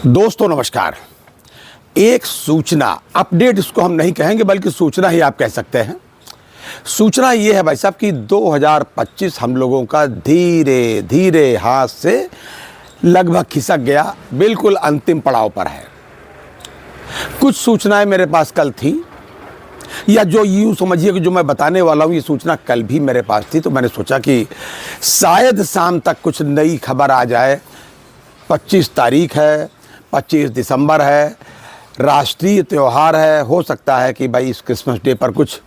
दोस्तों नमस्कार। एक सूचना, अपडेट इसको हम नहीं कहेंगे बल्कि सूचना ही आप कह सकते हैं। सूचना ये है भाई साहब कि 2025 हम लोगों का धीरे धीरे हाथ से लगभग खिसक गया, बिल्कुल अंतिम पड़ाव पर है। कुछ सूचनाएं मेरे पास कल थी, या जो यूँ समझिए कि जो मैं बताने वाला हूँ ये सूचना कल भी मेरे पास थी, तो मैंने सोचा कि शायद शाम तक कुछ नई खबर आ जाए। 25 तारीख है, 25 दिसंबर है, राष्ट्रीय त्यौहार है। हो सकता है कि भाई इस क्रिसमस डे पर कुछ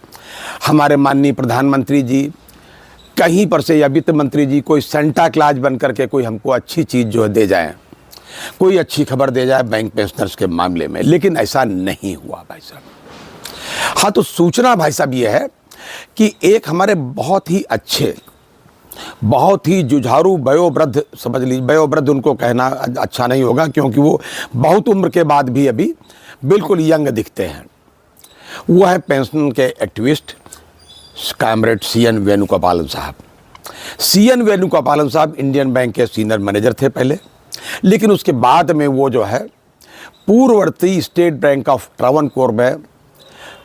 हमारे माननीय प्रधानमंत्री जी कहीं पर से या वित्त मंत्री जी कोई सेंटा क्लॉज बन करके कोई हमको अच्छी चीज़ जो है दे जाएं, कोई अच्छी खबर दे जाए बैंक पेंशनर्स के मामले में, लेकिन ऐसा नहीं हुआ भाई साहब। हाँ, तो सूचना भाई साहब ये है कि एक हमारे बहुत ही अच्छे, बहुत ही जुझारू वयोवृद्ध, समझ लीजिए वयोवृद्ध उनको कहना अच्छा नहीं होगा क्योंकि वो बहुत उम्र के बाद भी अभी बिल्कुल यंग दिखते हैं। वो है पेंशन के एक्टिविस्ट कॉमरेड CN वेणुगोपालन साहब। CN वेणुगोपालन साहब इंडियन बैंक के सीनियर मैनेजर थे पहले, लेकिन उसके बाद में वो जो है पूर्ववर्ती स्टेट बैंक ऑफ ट्रावनकोर में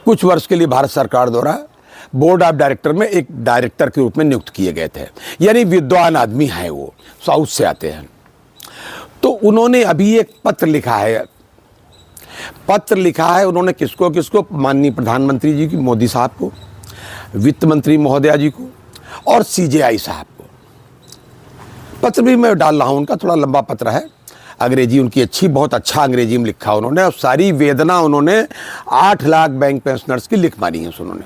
कुछ वर्ष के लिए भारत सरकार द्वारा बोर्ड ऑफ डायरेक्टर में एक डायरेक्टर के रूप में नियुक्त किए गए थे। यानी विद्वान आदमी हैं, वो साउथ से आते हैं। तो उन्होंने अभी एक पत्र लिखा है। उन्होंने किसको किसको, माननीय प्रधानमंत्री जी की, मोदी साहब को, वित्त मंत्री महोदया जी को और CJI साहब को। पत्र भी मैं डाल रहा हूँ उनका, थोड़ा लंबा पत्र है, अंग्रेजी उनकी अच्छी, बहुत अच्छा अंग्रेजी में लिखा उन्होंने, और सारी वेदना उन्होंने 8 लाख बैंक पेंशनर्स की लिख मारी है। उन्होंने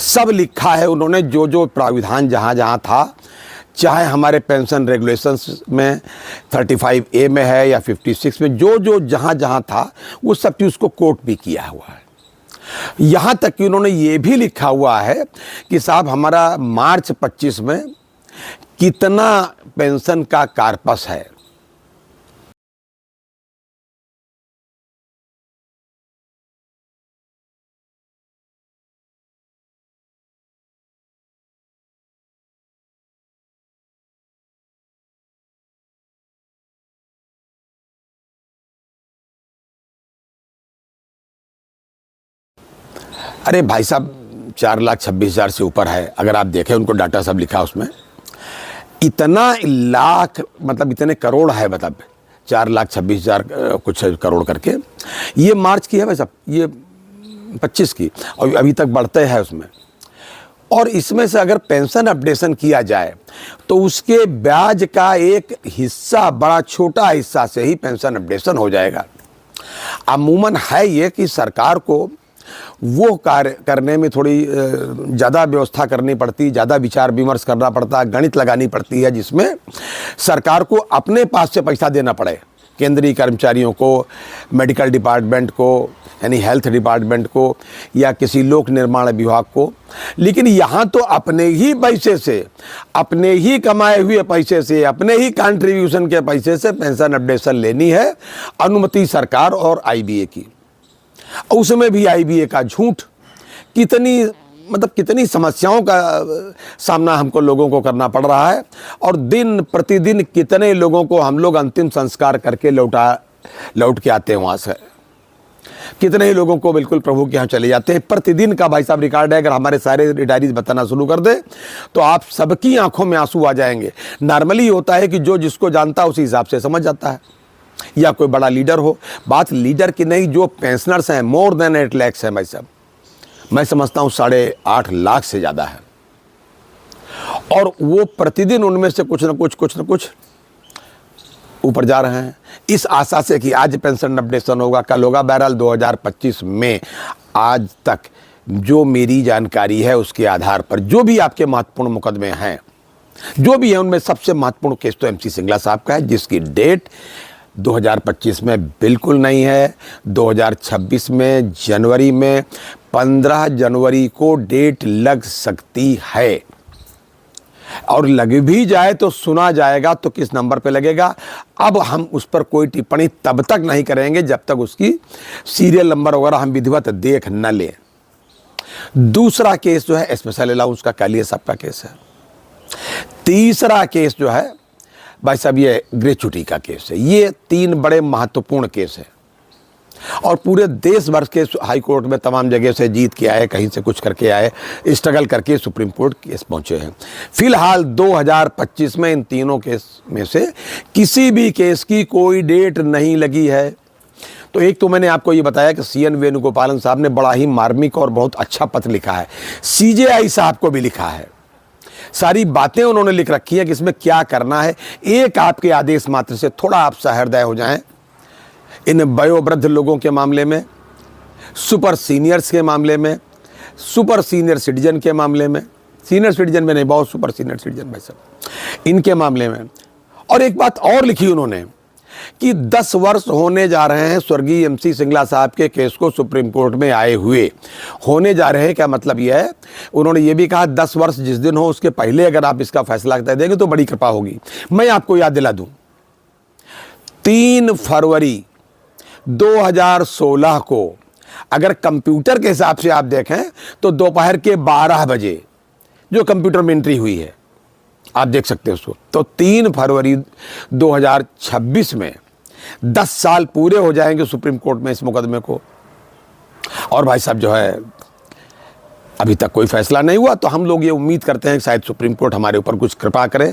सब लिखा है उन्होंने, जो जो प्राविधान जहाँ जहाँ था, चाहे हमारे पेंशन रेगुलेशंस में 35A में है या 56 में, जो जो जहाँ जहाँ था वो सब चीज़ उसको कोट भी किया हुआ है। यहाँ तक कि उन्होंने ये भी लिखा हुआ है कि साहब हमारा मार्च 25 में कितना पेंशन का कार्पस है। अरे भाई साहब 4,26,000 से ऊपर है। अगर आप देखें उनको डाटा सब लिखा उसमें, इतना लाख मतलब इतने करोड़ है, मतलब 4,26,000 कुछ करोड़ करके। ये मार्च की है भाई साहब, ये 25 की, और अभी तक बढ़ते हैं उसमें। और इसमें से अगर पेंशन अपडेशन किया जाए तो उसके ब्याज का एक हिस्सा, बड़ा छोटा हिस्सा से ही पेंशन अपडेशन हो जाएगा। अमूमन है ये कि सरकार को वो कार्य करने में थोड़ी ज़्यादा व्यवस्था करनी पड़ती, ज़्यादा विचार विमर्श करना पड़ता, गणित लगानी पड़ती है, जिसमें सरकार को अपने पास से पैसा देना पड़े, केंद्रीय कर्मचारियों को, मेडिकल डिपार्टमेंट को, यानी हेल्थ डिपार्टमेंट को, या किसी लोक निर्माण विभाग को। लेकिन यहाँ तो अपने ही पैसे से, अपने ही कमाए हुए पैसे से, अपने ही कंट्रीब्यूशन के पैसे से पेंशन अपडेशन लेनी है, अनुमति सरकार और IBA की। उसमें भी IBA का झूठ, कितनी समस्याओं का सामना हमको लोगों को करना पड़ रहा है, और दिन प्रतिदिन कितने लोगों को हम लोग अंतिम संस्कार करके लौट के आते हैं वहाँ से, कितने ही लोगों को बिल्कुल प्रभु के यहाँ चले जाते हैं। प्रतिदिन का भाई साहब रिकॉर्ड है। अगर हमारे सारे डायरीज बताना शुरू कर दे तो आप सबकी आंखों में आंसू आ जाएंगे। नॉर्मली होता है कि जो जिसको जानता है उसी हिसाब से समझ जाता है, या कोई बड़ा लीडर हो। बात लीडर की नहीं, जो पेंशनर्स हैं more than 8 लाख हैं भाई साहब, मैं समझता हूँ 8.5 लाख से ज़्यादा है। और वो प्रतिदिन उनमें से कुछ न कुछ ऊपर जा रहे हैं, इस आशा से कि आज पेंशन अपडेशन होगा, कल होगा। बहरहाल 2025 में आज तक जो मेरी जानकारी है उसके आधार पर जो भी आपके महत्वपूर्ण मुकदमे हैं, जो भी हैं, उनमें सबसे महत्वपूर्ण केस तो MC सिंगला साहब का है, जिसकी डेट 2025 में बिल्कुल नहीं है। 2026 में जनवरी में 15 जनवरी को डेट लग सकती है, और लग भी जाए तो सुना जाएगा तो किस नंबर पे लगेगा। अब हम उस पर कोई टिप्पणी तब तक नहीं करेंगे जब तक उसकी सीरियल नंबर वगैरह हम विधिवत देख न लें। दूसरा केस जो है स्पेशल अलाउंस का, कालिया साहब का केस है। तीसरा केस जो है भाई साहब ये ग्रेच्युटी का केस है। ये 3 बड़े महत्वपूर्ण केस है और पूरे देश भर के हाई कोर्ट में तमाम जगह से जीत के आए, कहीं से कुछ करके आए, स्ट्रगल करके सुप्रीम कोर्ट केस पहुंचे हैं। फिलहाल 2025 में इन तीनों केस में से किसी भी केस की कोई डेट नहीं लगी है। तो एक तो मैंने आपको ये बताया कि CN वेणुगोपालन साहब ने बड़ा ही मार्मिक और बहुत अच्छा पत्र लिखा है। CJI साहब को भी लिखा है, सारी बातें उन्होंने लिख रखी है कि इसमें क्या करना है। एक आपके आदेश मात्र से थोड़ा आप सहृदय हो जाएं इन वयोवृद्ध लोगों के मामले में, सुपर सीनियर्स के मामले में, सुपर सीनियर सिटीजन के मामले में, सीनियर सिटीजन में नहीं, बहुत सुपर सीनियर सिटीजन भाई साहब, इनके मामले में। और एक बात और लिखी उन्होंने कि 10 वर्ष होने जा रहे हैं स्वर्गीय MC सिंगला साहब के केस को सुप्रीम कोर्ट में आए हुए। होने जा रहे हैं क्या मतलब यह है, उन्होंने ये भी कहा 10 वर्ष जिस दिन हो उसके पहले अगर आप इसका फैसला दे देंगे तो बड़ी कृपा होगी। मैं आपको याद दिला दूं, 3 फरवरी 2016 को अगर कंप्यूटर के हिसाब से आप देखें तो दोपहर के 12 बजे जो कंप्यूटर में एंट्री हुई है, आप देख सकते हैं उसको। तो 3 फरवरी 2026 में 10 साल पूरे हो जाएंगे सुप्रीम कोर्ट में इस मुकदमे को। और भाई साहब जो है अभी तक कोई फैसला नहीं हुआ, तो हम लोग ये उम्मीद करते हैं कि शायद सुप्रीम कोर्ट हमारे ऊपर कुछ कृपा करे,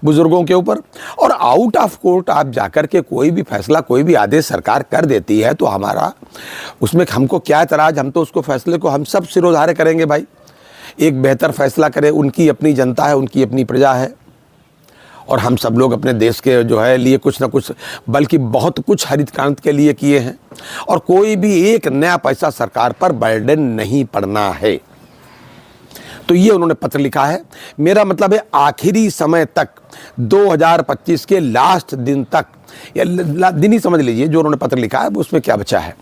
बुजुर्गों के ऊपर। और आउट ऑफ कोर्ट आप जाकर के कोई भी फैसला, कोई भी आदेश सरकार कर देती है तो हमारा उसमें हमको क्या एतराज, हम तो उसको फैसले को हम सब सिरोधार्य करेंगे भाई। एक बेहतर फैसला करे, उनकी अपनी जनता है, उनकी अपनी प्रजा है और हम सब लोग अपने देश के जो है लिए कुछ ना कुछ, बल्कि बहुत कुछ हरित क्रांति के लिए किए हैं और कोई भी एक नया पैसा सरकार पर बर्डन नहीं पड़ना है। तो ये उन्होंने पत्र लिखा है। मेरा मतलब है आखिरी समय तक 2025 के लास्ट दिन तक, या दिन ही समझ लीजिए, जो उन्होंने पत्र लिखा है उसमें क्या बचा है।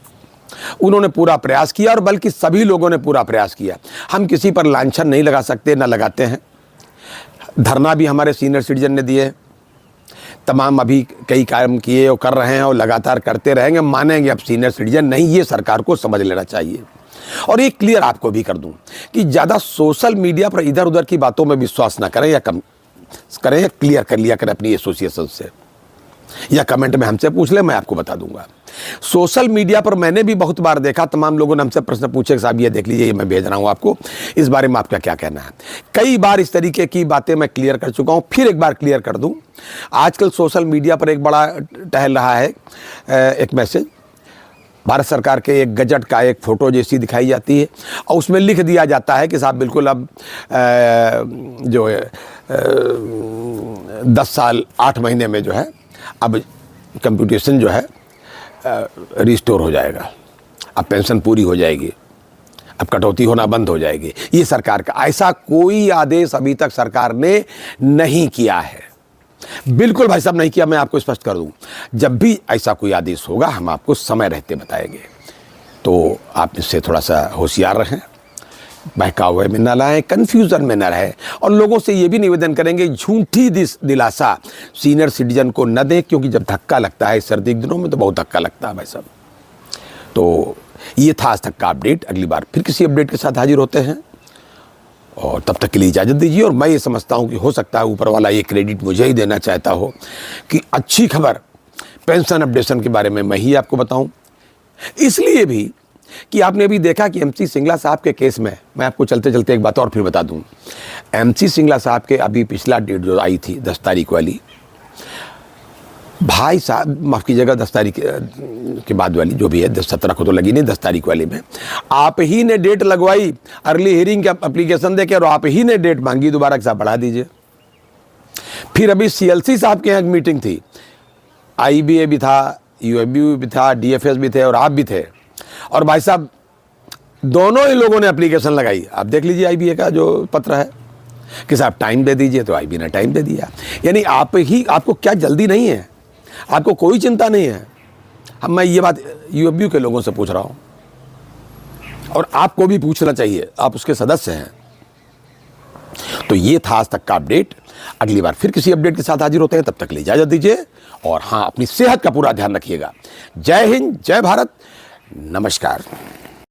उन्होंने पूरा प्रयास किया और बल्कि सभी लोगों ने पूरा प्रयास किया। हम किसी पर लांछन नहीं लगा सकते, ना लगाते हैं। धरना भी हमारे सीनियर सिटीजन ने दिए, तमाम अभी कई काम किए और कर रहे हैं और लगातार करते रहेंगे। मानेंगे अब सीनियर सिटीजन नहीं, ये सरकार को समझ लेना चाहिए। और एक क्लियर आपको भी कर दूं कि ज़्यादा सोशल मीडिया पर इधर उधर की बातों में विश्वास ना करें, या कम करें, या क्लियर कर लिया करें अपनी एसोसिएशन से, या कमेंट में हमसे पूछ ले, मैं आपको बता दूंगा। सोशल मीडिया पर मैंने भी बहुत बार देखा, तमाम लोगों ने हमसे प्रश्न पूछे कि साहब ये देख लीजिए, ये मैं भेज रहा हूँ आपको, इस बारे में आपका क्या कहना है। कई बार इस तरीके की बातें मैं क्लियर कर चुका हूँ, फिर एक बार क्लियर कर दूँ। आजकल सोशल मीडिया पर एक बड़ा टहल रहा है एक मैसेज, भारत सरकार के एक गजट का एक फ़ोटो जैसी दिखाई जाती है और उसमें लिख दिया जाता है कि साहब बिल्कुल अब जो है 10 साल 8 महीने में जो है अब कंप्यूटेशन जो है रिस्टोर हो जाएगा, अब पेंशन पूरी हो जाएगी, अब कटौती होना बंद हो जाएगी। ये सरकार का ऐसा कोई आदेश अभी तक सरकार ने नहीं किया है, बिल्कुल भाई साहब नहीं किया। मैं आपको स्पष्ट कर दूं, जब भी ऐसा कोई आदेश होगा हम आपको समय रहते बताएंगे। तो आप इससे थोड़ा सा होशियार रहें, बहकावे में न लाएं, कन्फ्यूज़न में न रहें। और लोगों से ये भी निवेदन करेंगे झूठी दिलासा सीनियर सिटीजन को न दें, क्योंकि जब धक्का लगता है सर्दी के दिनों में तो बहुत धक्का लगता है भाई साहब। तो ये था आज तक का अपडेट। अगली बार फिर किसी अपडेट के साथ हाजिर होते हैं और तब तक के लिए इजाज़त दीजिए। और मैं ये समझता हूँ कि हो सकता है ऊपर वाला ये क्रेडिट मुझे ही देना चाहता हो कि अच्छी खबर पेंशन अपडेशन के बारे में मैं ही आपको बताऊँ, इसलिए भी कि आपने अभी देखा कि MC सिंगला साहब के केस में, मैं आपको चलते चलते एक बात और फिर बता दूं, MC सिंगला साहब के अभी पिछला डेट जो आई थी 10 तारीख वाली, भाई साहब माफ़ कीजिएगा 10 तारीख के बाद वाली जो भी है, 17 को तो लगी नहीं, 10 तारीख वाली में आप ही ने डेट लगवाई अर्ली हियरिंग का एप्लीकेशन देके, और आप ही ने डेट मांगी दोबारा कि साहब बढ़ा दीजिए। फिर अभी CLC साहब के यहाँ एक मीटिंग थी, IBA भी था, UAB भी था, DFS भी थे और आप भी थे, और भाई साहब दोनों ही लोगों ने एप्लीकेशन लगाई। आप देख लीजिए IBA का जो पत्र है कि साहब टाइम दे दीजिए, तो IBA ने टाइम दे दिया। यानी आपको क्या जल्दी नहीं है, आपको कोई चिंता नहीं है। मैं ये बात UAB के लोगों से पूछ रहा हूँ और आपको भी पूछना चाहिए, आप उसके सदस्य हैं। तो ये था आज तक का अपडेट। अगली बार फिर किसी अपडेट के साथ हाजिर होते हैं, तब तक के लिए इजाज़त दीजिए और हाँ, अपनी सेहत का पूरा ध्यान रखिएगा। जय हिंद, जय भारत, नमस्कार।